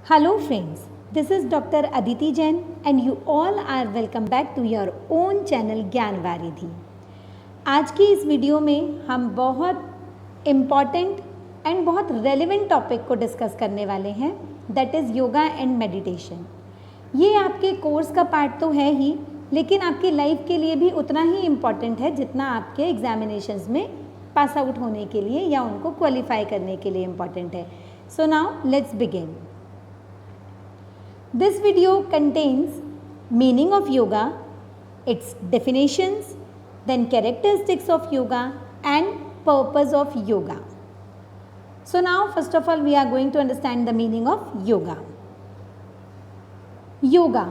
Hello friends, this is Dr. Aditi Jain and you all are welcome back to your own channel ज्ञान वारिधि। आज की इस video में हम बहुत इम्पॉर्टेंट एंड बहुत रेलिवेंट टॉपिक को डिस्कस करने वाले हैं, that is yoga and meditation. ये आपके कोर्स का पार्ट तो है ही, लेकिन आपकी लाइफ के लिए भी उतना ही इम्पॉर्टेंट है जितना आपके एग्जामिनेशंस में पास आउट होने के लिए या उनको क्वालिफाई करने के लिए इम्पॉर्टेंट है। So now let's begin. This video contains meaning of yoga, its definitions, then characteristics of yoga and purpose of yoga. So now first of all we are going to understand the meaning of yoga. Yoga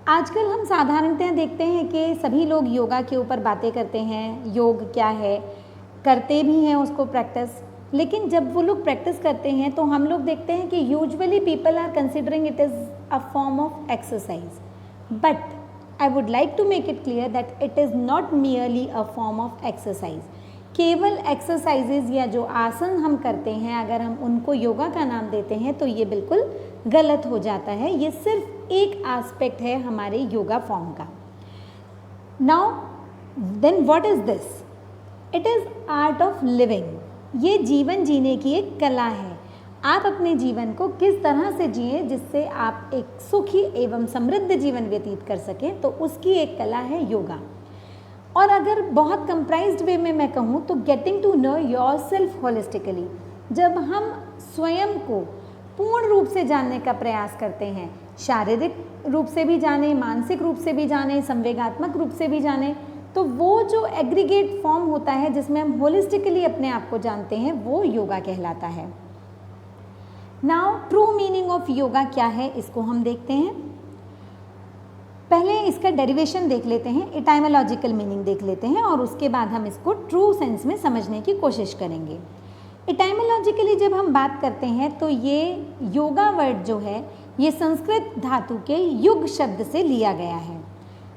आजकल हम साधारणतः देखते हैं कि सभी लोग योगा के ऊपर बातें करते हैं, योग क्या है, करते भी हैं उसको प्रैक्टिस। लेकिन जब वो लोग प्रैक्टिस करते हैं तो हम लोग देखते हैं कि usually people are considering it is a form of exercise, but I would like to make it clear that it is not merely a form of exercise. केवल एक्सरसाइजेज या जो आसन हम करते हैं अगर हम उनको योगा का नाम देते हैं तो ये बिल्कुल गलत हो जाता है। ये सिर्फ एक एस्पेक्ट है हमारे योगा फॉर्म का। Now then what is this? It is art of living. ये जीवन जीने की एक कला है। आप अपने जीवन को किस तरह से जिए जिससे आप एक सुखी एवं समृद्ध जीवन व्यतीत कर सकें, तो उसकी एक कला है योगा। और अगर बहुत कंप्राइज्ड वे में मैं कहूँ तो getting to know yourself holistically, जब हम स्वयं को पूर्ण रूप से जानने का प्रयास करते हैं, शारीरिक रूप से भी जाने, मानसिक रूप से भी जाने, संवेगात्मक रूप से भी जाने, तो वो जो एग्रीगेट फॉर्म होता है जिसमें हम होलिस्टिकली अपने आप को जानते हैं, वो योगा कहलाता है। Now true meaning of yoga क्या है, इसको हम देखते हैं। पहले इसका डेरिवेशन देख लेते हैं, इटाइमोलॉजिकल मीनिंग देख लेते हैं और उसके बाद हम इसको ट्रू सेंस में समझने की कोशिश करेंगे। इटाइमोलॉजिकली जब हम बात करते हैं तो ये योगा वर्ड जो है ये संस्कृत धातु के युग शब्द से लिया गया है।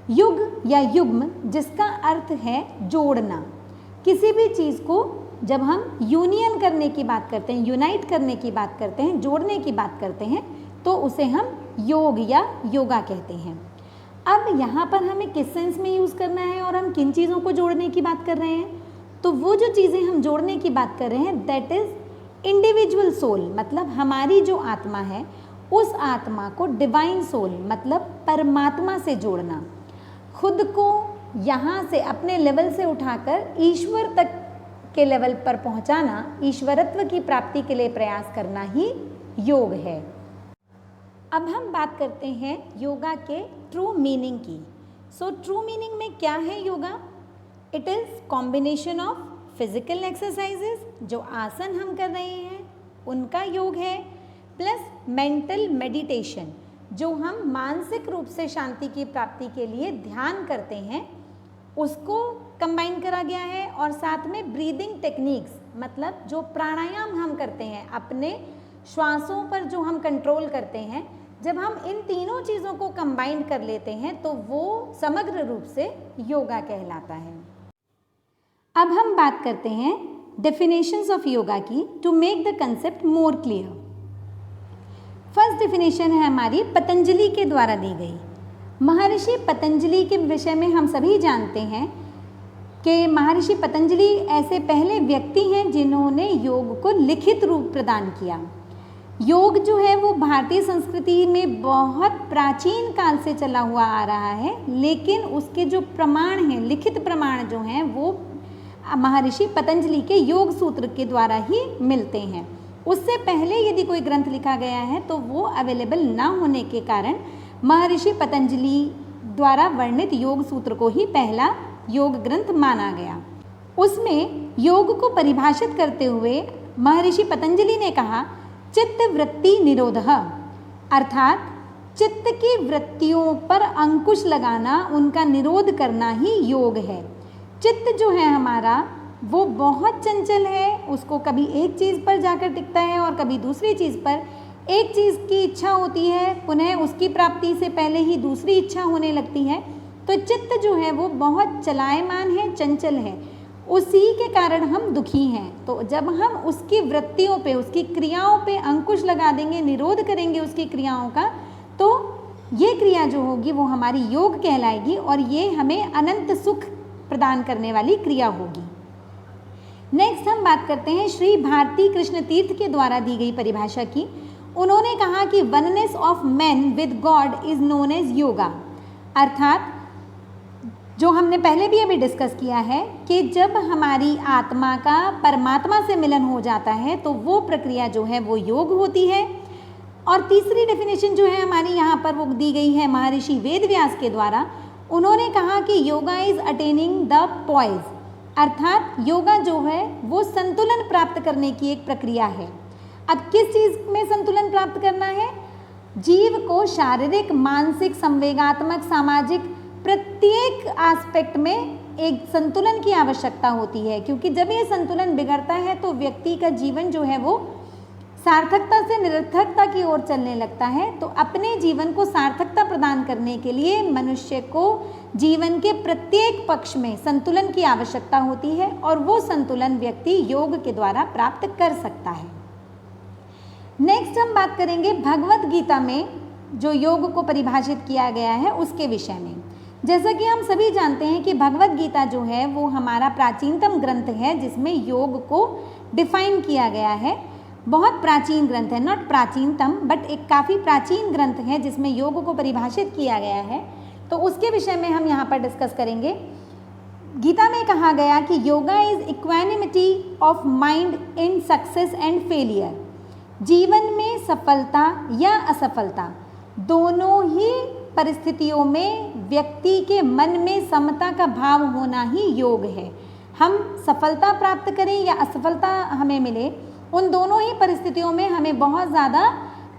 युग या युग्म जिसका अर्थ है जोड़ना। किसी भी चीज़ को जब हम यूनियन करने की बात करते हैं, यूनाइट करने की बात करते हैं, जोड़ने की बात करते हैं, तो उसे हम योग या योगा कहते हैं। अब यहाँ पर हमें किस सेंस में यूज़ करना है और हम किन चीज़ों को जोड़ने की बात कर रहे हैं, तो वो जो चीज़ें हम जोड़ने की बात कर रहे हैं दैट इज़ इंडिविजुअल सोल, मतलब हमारी जो आत्मा है उस आत्मा को डिवाइन सोल मतलब परमात्मा से जोड़ना, खुद को यहाँ से अपने लेवल से उठाकर ईश्वर तक के लेवल पर पहुँचाना, ईश्वरत्व की प्राप्ति के लिए प्रयास करना ही योग है। अब हम बात करते हैं योगा के ट्रू मीनिंग की। सो ट्रू मीनिंग में क्या है yoga? It is combination of physical exercises, जो आसन हम कर रहे हैं उनका योग है, प्लस मेंटल मेडिटेशन, जो हम मानसिक रूप से शांति की प्राप्ति के लिए ध्यान करते हैं उसको कंबाइन करा गया है, और साथ में ब्रीदिंग टेक्निक्स मतलब जो प्राणायाम हम करते हैं, अपने श्वासों पर जो हम कंट्रोल करते हैं, जब हम इन तीनों चीज़ों को कंबाइन कर लेते हैं तो वो समग्र रूप से योगा कहलाता है। अब हम बात करते हैं डेफिनेशंस ऑफ योगा की to make the concept more clear. First definition है हमारी पतंजलि के द्वारा दी गई। महर्षि पतंजलि के विषय में हम सभी जानते हैं कि महर्षि पतंजलि ऐसे पहले व्यक्ति हैं जिन्होंने योग को लिखित रूप प्रदान किया। योग जो है वो भारतीय संस्कृति में बहुत प्राचीन काल से चला हुआ आ रहा है, लेकिन उसके जो प्रमाण हैं, लिखित प्रमाण जो हैं, वो महर्षि पतंजलि के योग सूत्र के द्वारा ही मिलते हैं। उससे पहले यदि कोई ग्रंथ लिखा गया है तो वो अवेलेबल ना होने के कारण महर्षि पतंजलि द्वारा वर्णित योग सूत्र को ही पहला योग ग्रंथ माना गया। उसमें योग को परिभाषित करते हुए महर्षि पतंजलि ने कहा चित्त वृत्ति निरोधः, अर्थात चित्त की वृत्तियों पर अंकुश लगाना, उनका निरोध करना ही योग है। चित्त जो है हमारा वो बहुत चंचल है, उसको कभी एक चीज़ पर जाकर टिकता है और कभी दूसरी चीज़ पर। एक चीज़ की इच्छा होती है, पुनः उसकी प्राप्ति से पहले ही दूसरी इच्छा होने लगती है। तो चित्त जो है वो बहुत चलायमान है, चंचल है। उसी के कारण हम दुखी हैं। तो जब हम उसकी वृत्तियों पे, उसकी क्रियाओं पे अंकुश लगा देंगे, निरोध करेंगे उसकी क्रियाओं का, तो ये क्रिया जो होगी वो हमारी योग कहलाएगी और ये हमें अनंत सुख प्रदान करने वाली क्रिया होगी। नेक्स्ट हम बात करते हैं श्री भारती कृष्ण तीर्थ के द्वारा दी गई परिभाषा की। उन्होंने कहा कि oneness of man with God is known as yoga, अर्थात जो हमने पहले भी अभी डिस्कस किया है कि जब हमारी आत्मा का परमात्मा से मिलन हो जाता है तो वो प्रक्रिया जो है वो योग होती है। और तीसरी डेफिनेशन जो है हमारी यहाँ पर वो दी गई है महर्षि वेदव्यास के द्वारा। उन्होंने कहा कि yoga is attaining the poise, अर्थात योगा जो है वो संतुलन प्राप्त करने की एक प्रक्रिया है। अब किस चीज़ में संतुलन प्राप्त करना है? जीव को शारीरिक, मानसिक, संवेगात्मक, सामाजिक प्रत्येक एस्पेक्ट में एक संतुलन की आवश्यकता होती है, क्योंकि जब ये संतुलन बिगड़ता है तो व्यक्ति का जीवन जो है वो सार्थकता से निरर्थकता की ओर चलने लगता है। तो अपने जीवन को सार्थकता प्रदान करने के लिए मनुष्य को जीवन के प्रत्येक पक्ष में संतुलन की आवश्यकता होती है और वो संतुलन व्यक्ति योग के द्वारा प्राप्त कर सकता है। नेक्स्ट हम बात करेंगे भगवत गीता में जो योग को परिभाषित किया गया है उसके विषय में। जैसा कि हम सभी जानते हैं कि भगवत गीता जो है वो हमारा प्राचीनतम ग्रंथ है जिसमें योग को डिफाइन किया गया है। बहुत प्राचीन ग्रंथ है, नॉट प्राचीनतम बट एक काफ़ी प्राचीन ग्रंथ है जिसमें योग को परिभाषित किया गया है। तो उसके विषय में हम यहाँ पर डिस्कस करेंगे। गीता में कहा गया कि yoga is equanimity of mind in success and failure. जीवन में सफलता या असफलता दोनों ही परिस्थितियों में व्यक्ति के मन में समता का भाव होना ही योग है। हम सफलता प्राप्त करें या असफलता हमें मिले, उन दोनों ही परिस्थितियों में हमें बहुत ज़्यादा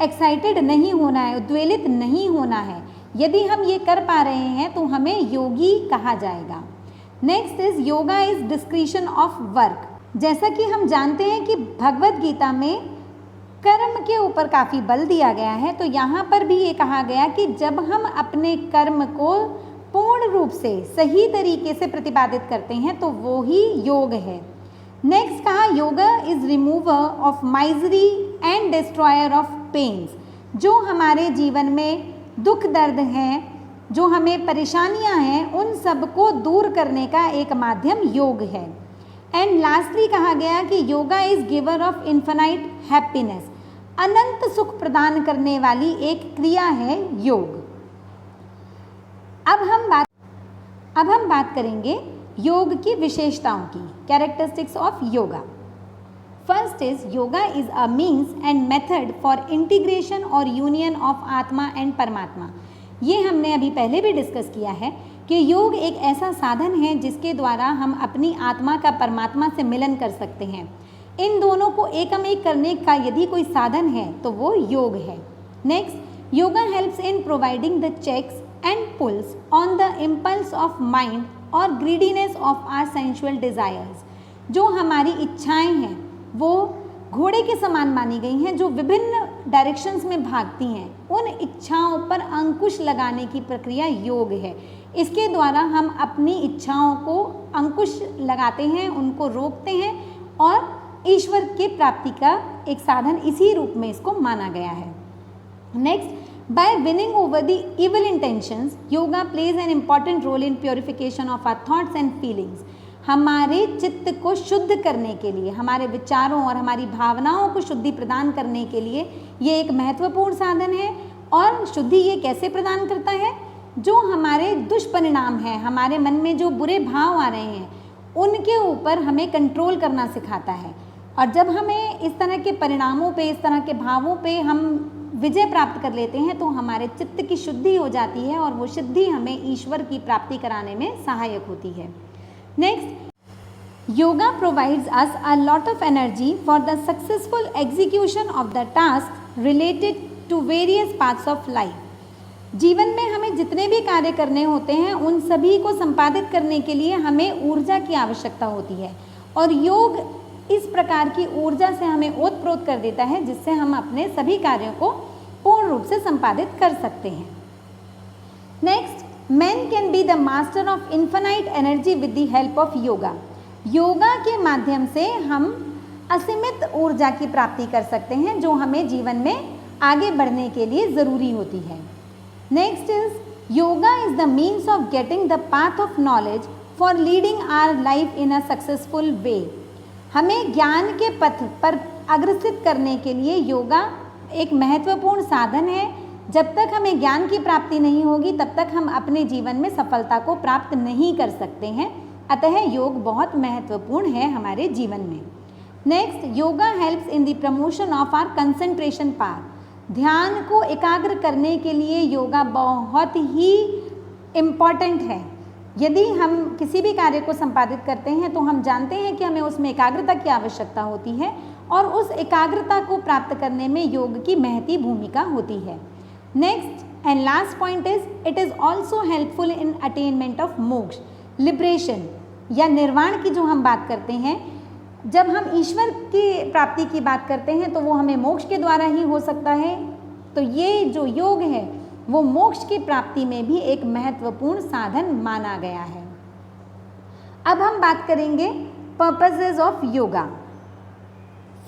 एक्साइटेड नहीं होना है, उद्वेलित नहीं होना है। यदि हम ये कर पा रहे हैं तो हमें योगी कहा जाएगा। Next is yoga is discretion of work. जैसा कि हम जानते हैं कि भगवत गीता में कर्म के ऊपर काफ़ी बल दिया गया है, तो यहाँ पर भी ये कहा गया कि जब हम अपने कर्म को पूर्ण रूप से सही तरीके से प्रतिपादित करते हैं तो वो ही योग है। नेक्स्ट कहा yoga is remover of misery and destroyer of pains. जो हमारे जीवन में दुख दर्द हैं, जो हमें परेशानियां हैं, उन सब को दूर करने का एक माध्यम योग है। एंड लास्टली कहा गया कि yoga is giver of infinite happiness. अनंत सुख प्रदान करने वाली एक क्रिया है योग। अब हम बात करेंगे योग की विशेषताओं की, characteristics of yoga. First is yoga is a means and method for integration और यूनियन ऑफ आत्मा एंड परमात्मा। ये हमने अभी पहले भी डिस्कस किया है कि योग एक ऐसा साधन है जिसके द्वारा हम अपनी आत्मा का परमात्मा से मिलन कर सकते हैं। इन दोनों को एकमेक करने का यदि कोई साधन है तो वो योग है। Next yoga helps in providing the checks and pulls on the impulse of mind और greediness of our sensual desires. जो हमारी इच्छाएं हैं वो घोड़े के समान मानी गई हैं जो विभिन्न डायरेक्शंस में भागती हैं। उन इच्छाओं पर अंकुश लगाने की प्रक्रिया योग है। इसके द्वारा हम अपनी इच्छाओं को अंकुश लगाते हैं, उनको रोकते हैं और ईश्वर की प्राप्ति का एक साधन इसी रूप में इसको माना गया है। Next, by winning over the evil intentions yoga plays an important role in purification of our thoughts and feelings. हमारे चित्त को शुद्ध करने के लिए, हमारे विचारों और हमारी भावनाओं को शुद्धि प्रदान करने के लिए ये एक महत्वपूर्ण साधन है। और शुद्धि ये कैसे प्रदान करता है? जो हमारे दुष्परिणाम हैं, हमारे मन में जो बुरे भाव आ रहे हैं, उनके ऊपर हमें कंट्रोल करना सिखाता है। और जब हमें इस तरह के परिणामों पे, इस तरह के भावों पे हम विजय प्राप्त कर लेते हैं तो हमारे चित्त की शुद्धि हो जाती है और वो शुद्धि हमें ईश्वर की प्राप्ति कराने में सहायक होती है। Next, yoga provides us a lot of energy for the successful execution of the task related to various parts of life. जीवन में हमें जितने भी कार्य करने होते हैं उन सभी को संपादित करने के लिए हमें ऊर्जा की आवश्यकता होती है और योग इस प्रकार की ऊर्जा से हमें ओतप्रोत कर देता है जिससे हम अपने सभी कार्यों को पूर्ण रूप से संपादित कर सकते हैं। Next, man can be the master of infinite energy with the help of yoga. Yoga के माध्यम से हम असीमित ऊर्जा की प्राप्ति कर सकते हैं जो हमें जीवन में आगे बढ़ने के लिए ज़रूरी होती है। Next is yoga is the means of getting the path of knowledge for leading our life in a successful way. हमें ज्ञान के पथ पर अग्रसित करने के लिए योगा एक महत्वपूर्ण साधन है। जब तक हमें ज्ञान की प्राप्ति नहीं होगी तब तक हम अपने जीवन में सफलता को प्राप्त नहीं कर सकते हैं। अतः योग बहुत महत्वपूर्ण है हमारे जीवन में। Next, yoga helps in the promotion of our concentration power. ध्यान को एकाग्र करने के लिए योगा बहुत ही इम्पॉर्टेंट है। यदि हम किसी भी कार्य को संपादित करते हैं तो हम जानते हैं कि हमें उसमें एकाग्रता की आवश्यकता होती है और उस एकाग्रता को प्राप्त करने में योग की महती भूमिका होती है। Next and last point is it is also helpful in attainment of मोक्ष, लिबरेशन या निर्वाण की जो हम बात करते हैं। जब हम ईश्वर की प्राप्ति की बात करते हैं तो वो हमें मोक्ष के द्वारा ही हो सकता है। तो ये जो योग है वो मोक्ष की प्राप्ति में भी एक महत्वपूर्ण साधन माना गया है। अब हम बात करेंगे पर्पसेस ऑफ योगा।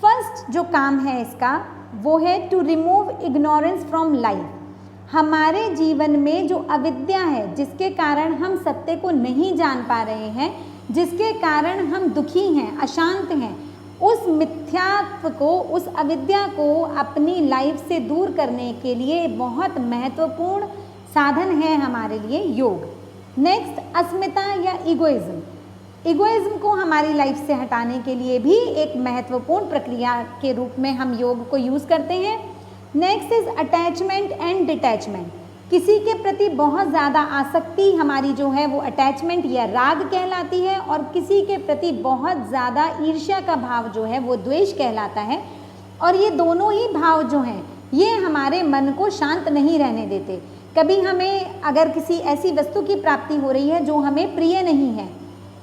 फर्स्ट जो काम है इसका वो है to remove ignorance from life. हमारे जीवन में जो अविद्या है जिसके कारण हम सत्य को नहीं जान पा रहे हैं, जिसके कारण हम दुखी हैं, अशांत हैं, उस मिथ्यात्व को, उस अविद्या को अपनी लाइफ से दूर करने के लिए बहुत महत्वपूर्ण साधन है हमारे लिए योग। नेक्स्ट, अस्मिता या इगोइज्म। इगोइज्म को हमारी लाइफ से हटाने के लिए भी एक महत्वपूर्ण प्रक्रिया के रूप में हम योग को यूज़ करते हैं। Next is attachment and detachment. किसी के प्रति बहुत ज़्यादा आसक्ति हमारी जो है वो अटैचमेंट या राग कहलाती है, और किसी के प्रति बहुत ज़्यादा ईर्ष्या का भाव जो है वो द्वेष कहलाता है। और ये दोनों ही भाव जो हैं ये हमारे मन को शांत नहीं रहने देते। कभी हमें अगर किसी ऐसी वस्तु की प्राप्ति हो रही है जो हमें प्रिय नहीं है,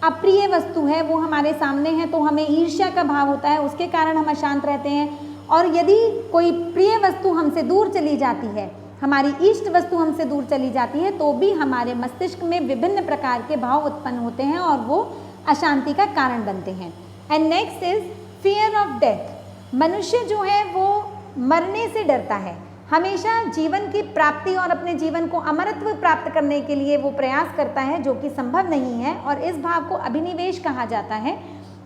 अप्रिय वस्तु है, वो हमारे सामने है, तो हमें ईर्ष्या का भाव होता है, उसके कारण हम अशांत रहते हैं। और यदि कोई प्रिय वस्तु हमसे दूर चली जाती है, हमारी इष्ट वस्तु हमसे दूर चली जाती है, तो भी हमारे मस्तिष्क में विभिन्न प्रकार के भाव उत्पन्न होते हैं और वो अशांति का कारण बनते हैं। And next is fear of death. मनुष्य जो है वो मरने से डरता है, हमेशा जीवन की प्राप्ति और अपने जीवन को अमरत्व प्राप्त करने के लिए वो प्रयास करता है, जो कि संभव नहीं है। और इस भाव को अभिनिवेश कहा जाता है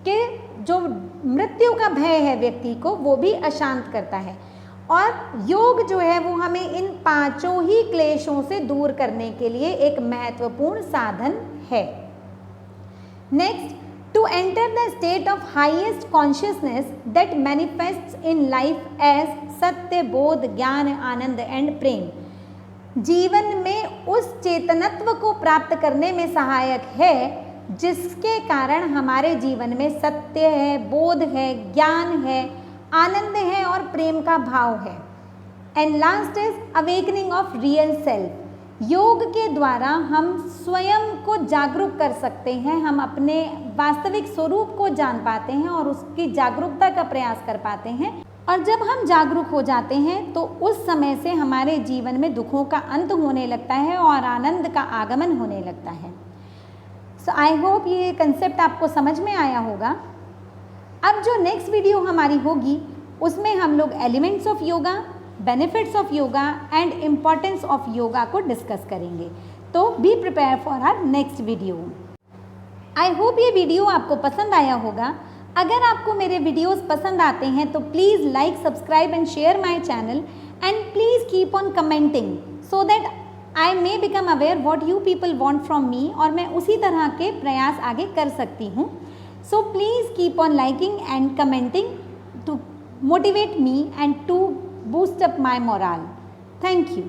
कि जो मृत्यु का भय है व्यक्ति को वो भी अशांत करता है। और योग जो है वो हमें इन पांचों ही क्लेशों से दूर करने के लिए एक महत्वपूर्ण साधन है। Next, to enter the state of highest consciousness that manifests in life as सत्य, बोध, ज्ञान, आनंद एंड प्रेम। जीवन में उस चेतनत्व को प्राप्त करने में सहायक है जिसके कारण हमारे जीवन में सत्य है, बोध है, ज्ञान है, आनंद है और प्रेम का भाव है। And last is awakening of real self. योग के द्वारा हम स्वयं को जागरूक कर सकते हैं, हम अपने वास्तविक स्वरूप को जान पाते हैं और उसकी जागरूकता का प्रयास कर पाते हैं। और जब हम जागरूक हो जाते हैं तो उस समय से हमारे जीवन में दुखों का अंत होने लगता है और आनंद का आगमन होने लगता है। सो आई होप ये कंसेप्ट आपको समझ में आया होगा। अब जो नेक्स्ट वीडियो हमारी होगी उसमें हम लोग elements of yoga, benefits of yoga and importance of yoga को डिस्कस करेंगे। तो be prepare for our next video. I hope ये वीडियो आपको पसंद आया होगा। अगर आपको मेरे वीडियोस पसंद आते हैं तो please like, subscribe and share my channel and please keep on commenting so that I may become aware what you people want from me, और मैं उसी तरह के प्रयास आगे कर सकती हूँ। So please keep on liking and commenting to motivate me and to boost up my morale. Thank you.